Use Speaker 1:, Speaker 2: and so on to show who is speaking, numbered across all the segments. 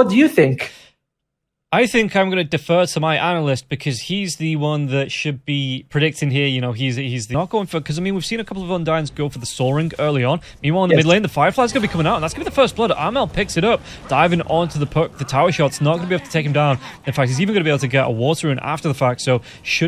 Speaker 1: what do you think?
Speaker 2: I think I'm going to defer to my analyst because he's the one that should be predicting here. You know, he's not going for, because I mean we've seen a couple of Undynes go for the Soul Ring early on. Meanwhile in the mid lane, the Firefly's going to be coming out, and that's going to be the first blood. Armel picks it up, diving onto the tower shot's not going to be able to take him down. In fact, he's even going to be able to get a water rune after the fact. So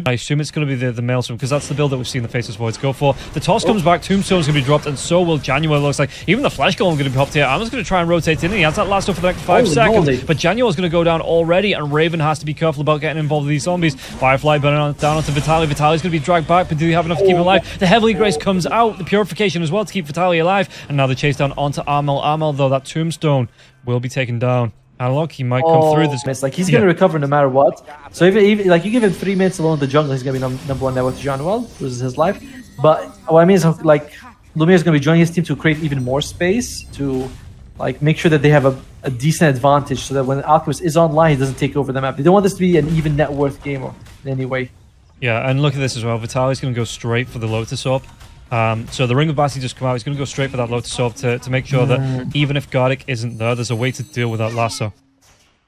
Speaker 2: I assume it's going to be the Maelstrom, because that's the build that we've seen the Faceless Voids go for. The toss comes back, Tombstone's going to be dropped, and so will January. Looks like even the Flash Golem going to be popped here. Armel's going to try and rotate in, and he has that last for the next 5 seconds. But January's going to go down already, and Raven has to be careful about getting involved with these zombies. Firefly burning down onto Vitaly. Vitaly's going to be dragged back, but do they have enough to keep him alive? The Heavenly Grace comes out, the Purification as well to keep Vitaly alive, and now the chase down onto Armel. Armel, though, that Tombstone will be taken down. Analog, he might come through this.
Speaker 1: It's like he's going to recover no matter what. So even like you give him 3 minutes alone in the jungle, he's going to be number 1 there with Januel, loses his life. But what I mean is, like, Lumiere is going to be joining his team to create even more space to like make sure that they have a decent advantage, so that when Alchemist is online, he doesn't take over the map. They don't want this to be an even net worth game in any way.
Speaker 2: Yeah, and look at this as well. Vitaly's going to go straight for the Lotus Orb. So the Ring of Basi just come out. He's going to go straight for that Lotus Orb to make sure that even if Gardic isn't there, there's a way to deal with that lasso.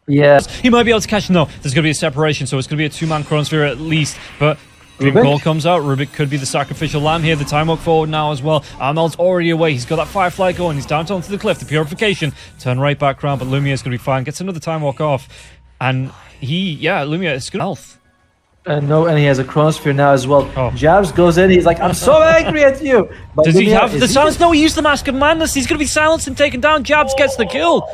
Speaker 1: Yeah.
Speaker 2: He might be able to catch him though. There's going to be a separation, so it's going to be a 2-man Chronosphere at least. But Dream Call comes out. Rubik could be the sacrificial lamb here. The time walk forward now as well. Armel's already away. He's got that Firefly going. He's down onto the cliff. The Purification. Turn right back around, but Lumia's going to be fine. Gets another time walk off. And Lumia is good health.
Speaker 1: And he has a Chronosphere now as well. Jabs goes in. He's like, I'm so angry at you. But
Speaker 2: does he have the silence? No, he used the Mask of Madness. He's going to be silenced and taken down. Jabs gets the kill.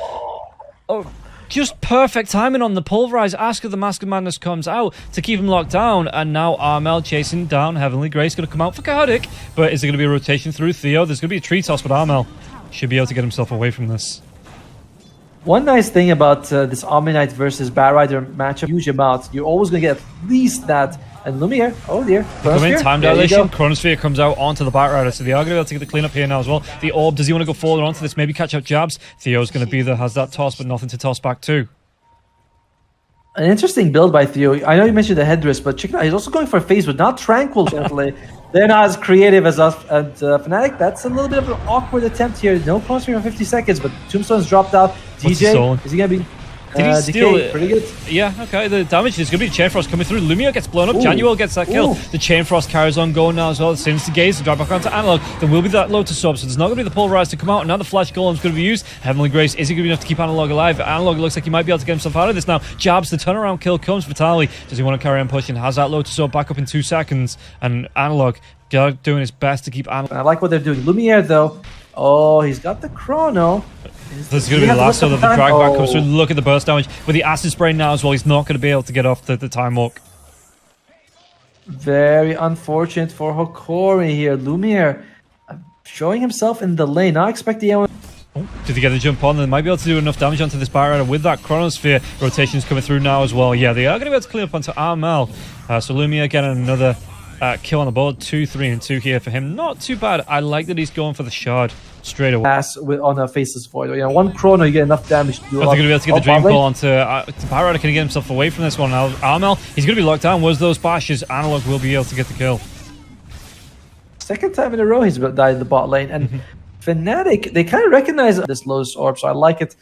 Speaker 2: Oh. Just perfect timing on the pulverize. Asker the Mask of Madness comes out to keep him locked down, and now Armel chasing down Heavenly Grace. Going to come out for Gardic, but is there going to be a rotation through Theo? There's going to be a tree toss, but Armel should be able to get himself away from this.
Speaker 1: One nice thing about this Omni-Knight versus Batrider matchup, huge amount. You're always going to get at least that. And Lumiere, oh dear.
Speaker 2: Come in, time dilation. Chronosphere comes out onto the Batrider, so they are going to be able to get the cleanup here now as well. The Orb, does he want to go forward onto this? Maybe catch out Jabs. Theo's going to be there, has that toss, but nothing to toss back to.
Speaker 1: An interesting build by Theo. I know you mentioned the headdress, but check it out. He's also going for a phase, but not Tranquil, gently. They're not as creative as us at Fnatic. That's a little bit of an awkward attempt here. No Chronosphere for 50 seconds, but Tombstone's dropped out. DJ, is he going to be...
Speaker 2: Did he steal it?
Speaker 1: Pretty good.
Speaker 2: Yeah, okay. The damage is going to be the Chain Frost coming through. Lumia gets blown up. Januel gets that kill. The Chain Frost carries on going now as well. The Sinister Gaze to drop back onto Analog. There will be that Lotus Orb, so there's not going to be the Pulverize to come out. And now the Flash Golem's going to be used. Heavenly Grace, is he going to be enough to keep Analog alive? Analog looks like he might be able to get himself out of this now. Jabs, the turnaround kill comes. Vitaly, does he want to carry on pushing? Has that Lotus Orb back up in 2 seconds. And Analog doing his best to keep Analog.
Speaker 1: I like what they're doing. Lumiere, though. Oh, he's got the Chrono.
Speaker 2: There's going to be the lasso that the drag back comes through. Look at the burst damage. With the Acid Spray now as well, he's not going to be able to get off the time walk.
Speaker 1: Very unfortunate for Hokori here. Lumiere showing himself in the lane. Not expecting anyone.
Speaker 2: Did he get the jump on? They might be able to do enough damage onto this Batrider with that Chronosphere. Rotations coming through now as well. Yeah, they are going to be able to clean up onto Armel. So Lumiere getting another kill on the board. 2, 3, and 2 here for him. Not too bad. I like that he's going for the shard straight away.
Speaker 1: Pass on a Faceless Void. You know, 1 Chrono, you get enough damage to do
Speaker 2: they're going to be able to get the Dream Call onto Batrider. Can he get himself away from this one? Now, Armel, he's going to be locked down. Was those bashes? Analog will be able to get the kill.
Speaker 1: Second time in a row he's died in the bot lane. And Fnatic, they kind of recognize this Lotus Orb, so I like it.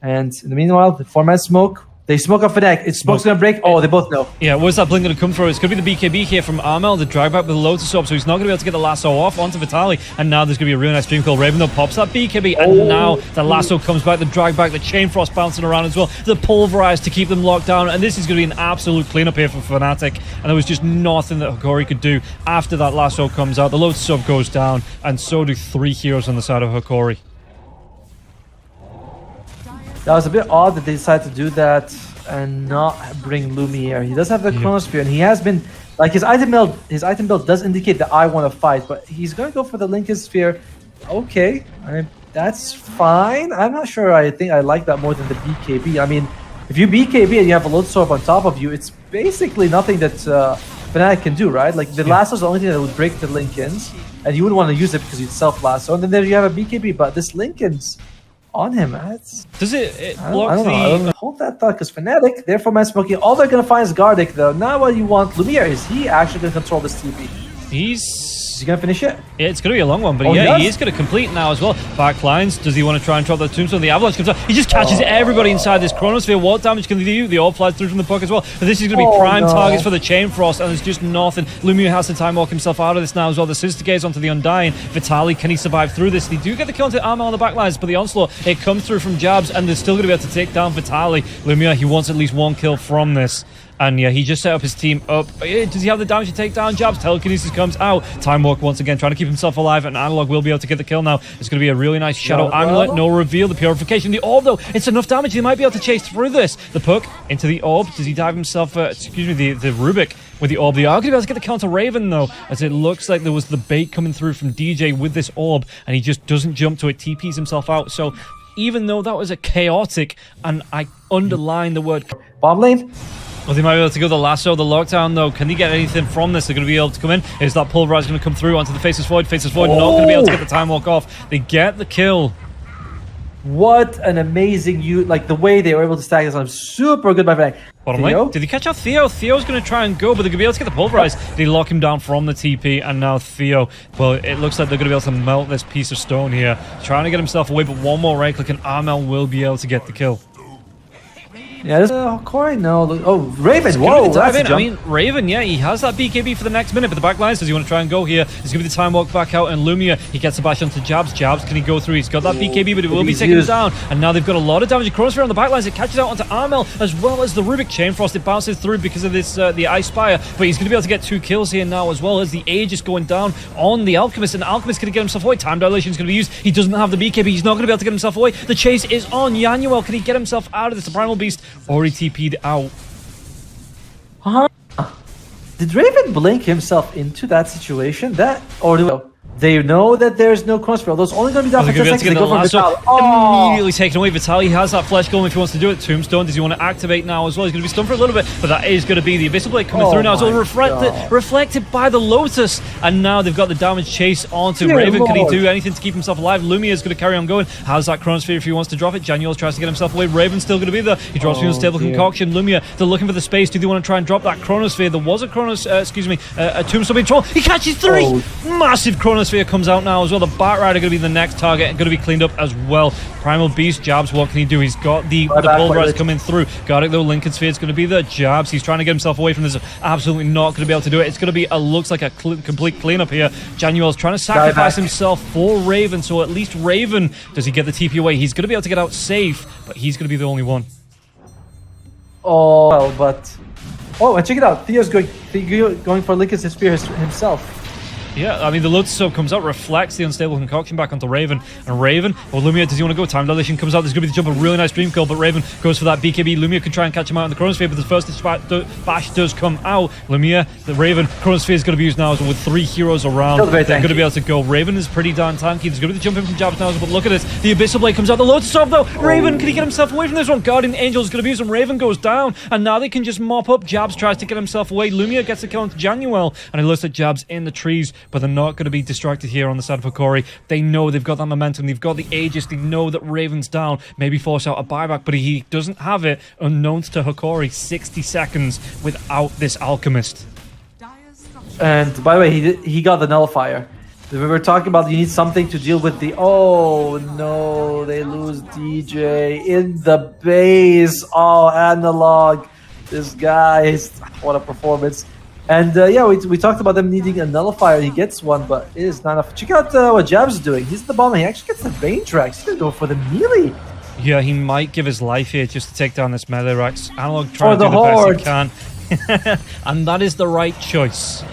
Speaker 1: And in the meanwhile, the 4-man smoke. They smoke up Fnatic. It's smoke's going to break. Oh, they both know.
Speaker 2: Yeah, where's that blink going to come from? It's going to be the BKB here from Armel, the drag back with the Lotus Orb, so he's not going to be able to get the lasso off onto Vitaly. And now there's going to be a really nice Dream Call. Raven though pops that BKB, and now the lasso comes back, the drag back, the Chain Frost bouncing around as well, the Pulverize to keep them locked down, and this is going to be an absolute cleanup here for Fnatic. And there was just nothing that Hokori could do after that lasso comes out. The Lotus Orb goes down, and so do 3 heroes on the side of Hokori.
Speaker 1: That was a bit odd that they decided to do that and not bring Lumiere. He does have the Chronosphere, and he has been like his item build does indicate that I want to fight, but he's going to go for the Lincoln Sphere. Okay, that's fine. I'm not sure. I think I like that more than the BKB. I mean, if you BKB and you have a Lotus Orb on top of you, it's basically nothing that Fnatic can do, right? Like the lasso is the only thing that would break the Lincolns, and you wouldn't want to use it because you'd self lasso. And then there you have a BKB, but this Lincoln's on him.
Speaker 2: Does it block
Speaker 1: I don't know. Hold that thought, because Fnatic, therefore man smoking, all they're going to find is Gardic though. Now what you want, Lumiere, is he actually going to control this TP?
Speaker 2: He's
Speaker 1: Is he gonna finish it?
Speaker 2: It's going to be a long one, but
Speaker 1: Oh,
Speaker 2: yeah,
Speaker 1: he
Speaker 2: he is going to complete now as well. Backlines, does he want to try and drop the tombstone? The avalanche comes out. He just catches everybody inside this chronosphere. What damage can they do? The orb flies through from the puck as well. But this is going to be prime targets for the Chain Frost, and there's just nothing. Lumia has to time walk himself out of this now as well. The Sister Gaze onto the Undying. Vitaly, can he survive through this? They do get the kill onto Armel on the backlines, but the onslaught, it comes through from jabs, and they're still going to be able to take down Vitaly. Lumia, he wants at least one kill from this. And yeah, he just set up his team up. Does he have the damage to take down jabs? Telekinesis comes out. Time Walk once again, trying to keep himself alive, and Analog will be able to get the kill now. It's going to be a really nice Shadow Amulet. No reveal. The Purification. The Orb, though, it's enough damage. He might be able to chase through this. The Puck into the Orb. Does he dive himself, the Rubik with the Orb? They are going to be able to get the counter Raven, though, as it looks like there was the bait coming through from DJ with this Orb, and he just doesn't jump to it, TPs himself out. So even though that was a chaotic, and I underline the word
Speaker 1: Bomb lane.
Speaker 2: well, they might be able to go the lasso, the lockdown, though. Can they get anything from this? They're going to be able to come in. Is that pulverize going to come through onto the Faceless Void? Faceless Void not going to be able to get the time walk off. They get the kill.
Speaker 1: What an amazing like the way they were able to stack this. I'm super good by Fnatic.
Speaker 2: Bottom lane. Did he catch out Theo? Theo's going to try and go, but they're going to be able to get the pulverize. They lock him down from the TP, and now Theo. Well, it looks like they're going to be able to melt this piece of stone here. Trying to get himself away, but one more right click, and Armel will be able to get the kill.
Speaker 1: Yeah, this Corey, no. Oh, Raven, whoa, that's a jump.
Speaker 2: I mean, Raven, yeah, he has that BKB for the next minute, but the backlines, does he want to try and go here? It's going to be the time walk back out, and Lumia, he gets a bash onto Jabs. Jabs, can he go through? He's got that BKB, but it will be taken down, and now they've got a lot of damage. Chronosphere on the backlines, it catches out onto Armel, as well as the Rubik Chain Frost. It bounces through because of this, the Ice Spire, but he's going to be able to get 2 kills here now, as well as the Aegis going down on the Alchemist, and the Alchemist going to get himself away. Time Dilation is going to be used. He doesn't have the BKB, he's not going to be able to get himself away. The chase is on. Yanuel, can he get himself out of this? The Primal Beast already TP'd out.
Speaker 1: Did Raven blink himself into that situation? They know that there's no Chronosphere. Those only going to be down for 10 seconds. They go for Vitaly.
Speaker 2: Immediately taken away. Vitaly has that flesh golem if he wants to do it. Tombstone, does he want to activate now as well? He's going to be stunned for a little bit, but that is going to be the Abyssal Blade coming through now. So reflected by the Lotus, and now they've got the damage chase onto Raven. Can he do anything to keep himself alive? Lumia is going to carry on going. Has that Chronosphere if he wants to drop it. Januel tries to get himself away. Raven's still going to be there. He drops me Unstable Concoction. Lumia, they're looking for the space. Do they want to try and drop that Chronosphere? There was a a Tombstone being troll. He catches 3! Massive Chronosphere comes out now as well. The Batrider going to be the next target and going to be cleaned up as well. Primal Beast, Jabs, what can he do? He's got the pulverize coming through. Got it though. Lincoln Sphere is going to be the Jabs. He's trying to get himself away from this. Absolutely not going to be able to do it. It's going to be looks like a complete cleanup here. Januel's trying to sacrifice himself for Raven, so at least Raven, does he get the TP away? He's going to be able to get out safe, but he's going to be the only one.
Speaker 1: Oh, well, but... Oh, and check it out. Theo's going for Lincoln Sphere himself.
Speaker 2: Yeah, I mean, the Lotus Soap comes out, reflects the Unstable Concoction back onto Raven. And Raven, well, Lumia, does he want to go? Time Dilation comes out. There's going to be the jump, a really nice Dream Kill, but Raven goes for that BKB. Lumia can try and catch him out in the Chronosphere, but the first bash does come out. Lumia, the Raven, Chronosphere is going to be used now with 3 heroes around. They're going to be able to go. Raven is pretty darn tanky. There's going to be the jump in from Jabs now, but look at this. The Abyssal Blade comes out. The Lotus Soap, though. Raven, can he get himself away from this one? Guardian Angel is going to be used, and Raven goes down. And now they can just mop up. Jabs tries to get himself away. Lumia gets the kill onto Januel, and it looks like Jabs in the trees, but they're not going to be distracted here on the side of Hikori. They know they've got that momentum, they've got the Aegis, they know that Raven's down, maybe force out a buyback, but he doesn't have it, unknown to Hikori. 60 seconds without this Alchemist.
Speaker 1: And by the way, he got the Nullifier. We were talking about you need something to deal with the... Oh no, they lose DJ in the base. Oh, Analog. This guy, what a performance. And yeah, we talked about them needing a Nullifier. He gets one, but it is not enough. Check out what Jabs is doing. He's the bomber. He actually gets the Bane tracks. He's going to go for the melee.
Speaker 2: Yeah, he might give his life here just to take down this melee Rax. Analog trying to do the best he can. And that is the right choice.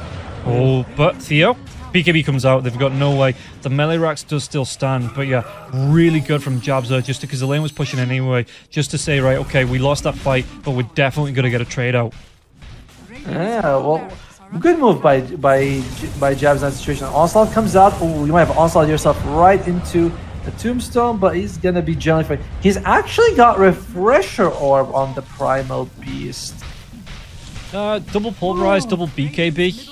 Speaker 2: Oh, but Theo, BKB comes out. They've got no way. The melee Rax does still stand, but yeah, really good from Jabs there, just because the lane was pushing anyway, just to say, right, okay, we lost that fight, but we're definitely going to get a trade out.
Speaker 1: Yeah, well, good move by Jabs in that situation. Onslaught comes out. Oh, you might have Onslaught yourself right into the Tombstone, but he's gonna be generally fine. He's actually got Refresher Orb on the Primal Beast.
Speaker 2: Double Pulverize, double BKB.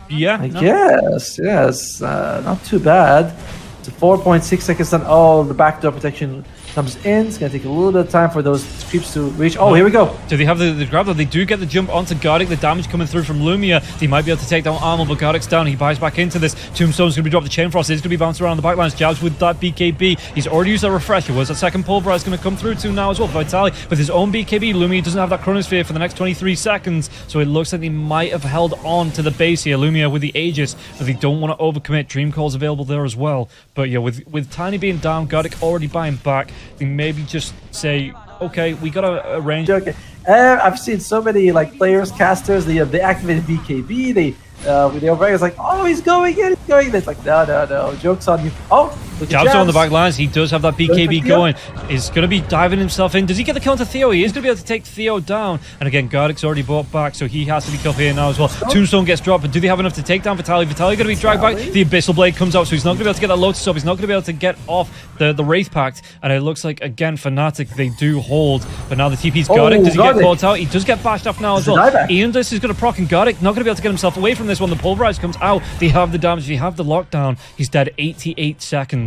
Speaker 2: Yeah,
Speaker 1: I guess. Yes, not too bad. It's a 4.6 seconds. Oh, the backdoor protection comes in. It's going to take a little bit of time for those creeps to reach. Oh, here we go.
Speaker 2: Do they have the grab though? They do get the jump onto Gardic. The damage coming through from Lumia. They might be able to take down Armor, but Gardic's down. He buys back into this. Tombstone's going to be dropped. The Chain Frost is going to be bounced around the backlines. Jabs with that BKB. He's already used that refresher. Was that second Pulverize going to come through too now as well? Vitali with his own BKB. Lumia doesn't have that Chronosphere for the next 23 seconds, so it looks like they might have held on to the base here. Lumia with the Aegis, but they don't want to overcommit. Dream Call's available there as well. But yeah, with Tiny being down, Gardic already buying back, they maybe just say, okay, we gotta arrange.
Speaker 1: Okay. I've seen so many like players, casters. They activated BKB. They override. It's like, oh, he's going in. He's going in. It's like, no. Joke's on you. Oh,
Speaker 2: Jabs on the back lines. He does have that BKB going. He's going to be diving himself in. Does he get the kill onto Theo? He is going to be able to take Theo down. And again, Gardic's already bought back, so he has to be killed here now as well. Tombstone gets dropped, but do they have enough to take down Vitali? Vitali going to be dragged back. The Abyssal Blade comes out, so he's not going to be able to get that Lotus up. He's not going to be able to get off the Wraith Pact. And it looks like, again, Fnatic, they do hold. But now the TP's Gardic. Does he get caught out? He does get bashed off now as well. Aeondis is going to proc, and Gardic not going to be able to get himself away from this one. The Pulverize comes out. They have the damage. They have the lockdown. He's dead 88 seconds.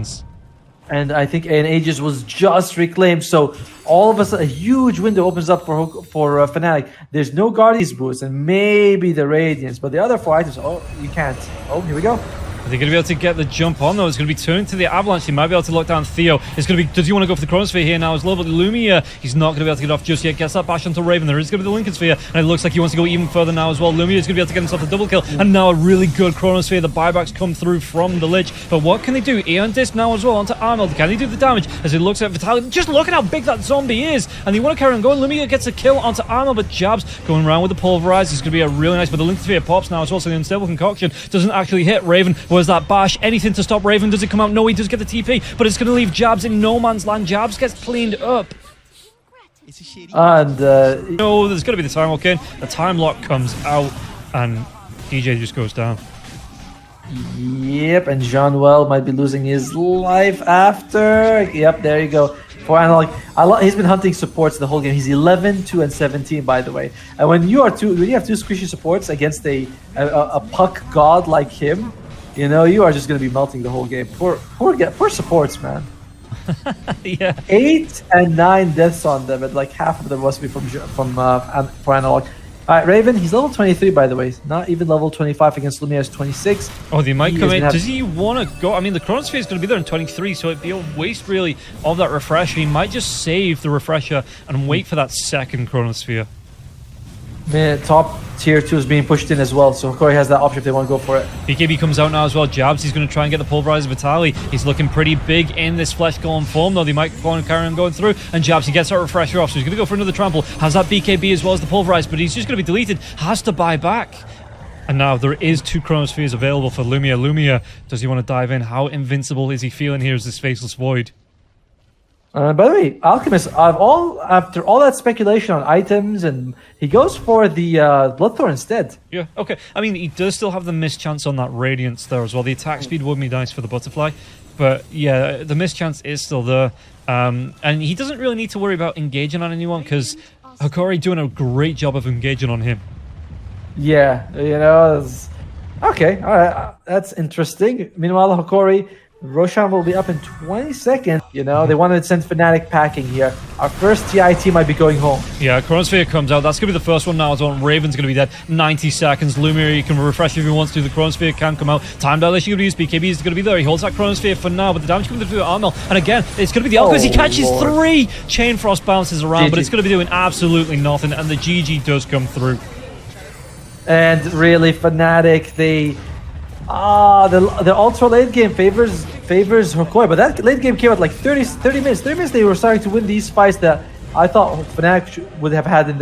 Speaker 1: And I think an Aegis was just reclaimed, so all of a sudden a huge window opens up for Fnatic. There's no Guardians boost and maybe the Radiance, but the other 4 items, oh, you can't. Oh, here we go.
Speaker 2: Are they going to be able to get the jump on though? It's going to be turned to the Avalanche. He might be able to lock down Theo. It's going to be, does he want to go for the Chronosphere here now as well? But Lumia, he's not going to be able to get off just yet. Gets that bash onto Raven. There is going to be the Lincoln Sphere, and it looks like he wants to go even further now as well. Lumia is going to be able to get himself a double kill, and now a really good Chronosphere. The buybacks come through from the Lich. But what can they do? Aeon Disc now as well onto Arnold. Can he do the damage as he looks at Vitali? Just look at how big that zombie is, and they want to carry on going. Lumia gets a kill onto Arnold, but Jabs going around with the Pulverize. It's going to be a really nice, but the Lincoln Sphere pops now as well, so the Unstable Concoction doesn't actually hit Raven. Where's that bash? Anything to stop Raven? Does it come out? No, he does get the TP, but it's going to leave Jabs in no man's land. Jabs gets cleaned up.
Speaker 1: And
Speaker 2: no, there's going to be the time lock in. The time lock comes out, and DJ just goes down.
Speaker 1: Yep, and Jean-Well might be losing his life after. Yep, there you go. For Analog, he's been hunting supports the whole game. He's 11, 2, and 17, by the way. And when you have two squishy supports against a puck god like him, you know, you are just going to be melting the whole game. Poor supports, man.
Speaker 2: Yeah.
Speaker 1: 8 and 9 deaths on them, and like half of them must be for Analog. All right, Raven, he's level 23, by the way. Not even level 25 against Lumia is 26.
Speaker 2: Oh, they might come in. Does he want to go? I mean, the Chronosphere is going to be there in 23, so it'd be a waste, really, of that refresher. He might just save the refresher and wait for that second Chronosphere.
Speaker 1: Man, top tier 2 is being pushed in as well, so Hokori has that option if they want to go for it.
Speaker 2: BKB comes out now as well. Jabs, he's going to try and get the Pulverizer Vitali. He's looking pretty big in this Flesh Golem form, though. They might carry on going through. And Jabs, he gets that refresher off, so he's going to go for another trample. Has that BKB as well as the Pulverize, but he's just going to be deleted. Has to buy back. And now there is 2 Chronospheres available for Lumia. Lumia, does he want to dive in? How invincible is he feeling here as this Faceless Void?
Speaker 1: By the way, Alchemist, after all that speculation on items, and he goes for the Bloodthorn instead.
Speaker 2: Yeah, okay. I mean, he does still have the mischance on that Radiance there as well. The attack speed would be nice for the Butterfly. But yeah, the mischance is still there. And he doesn't really need to worry about engaging on anyone because Hokori doing a great job of engaging on him.
Speaker 1: Yeah, you know, okay, all right, that's interesting. Meanwhile, Hokori, Roshan will be up in 20 seconds. You know, they wanted to send Fnatic packing here. Our first TIT might be going home.
Speaker 2: Yeah, Chronosphere comes out. That's going to be the first one now as well. Raven's going to be dead. 90 seconds. Lumia, he can refresh if he wants to. The Chronosphere can come out. Time dilation going to be used. BKB is going to be there. He holds that Chronosphere for now, but the damage coming through Armel. And again, it's going to be the Alchemist. He catches 3. Chain Frost bounces around, but it's going to be doing absolutely nothing. And the GG does come through.
Speaker 1: And really, Fnatic, the ultra late game favors Hokori, but that late game came at like 30 minutes. 30 minutes they were starting to win these fights that I thought Fnatic would have had in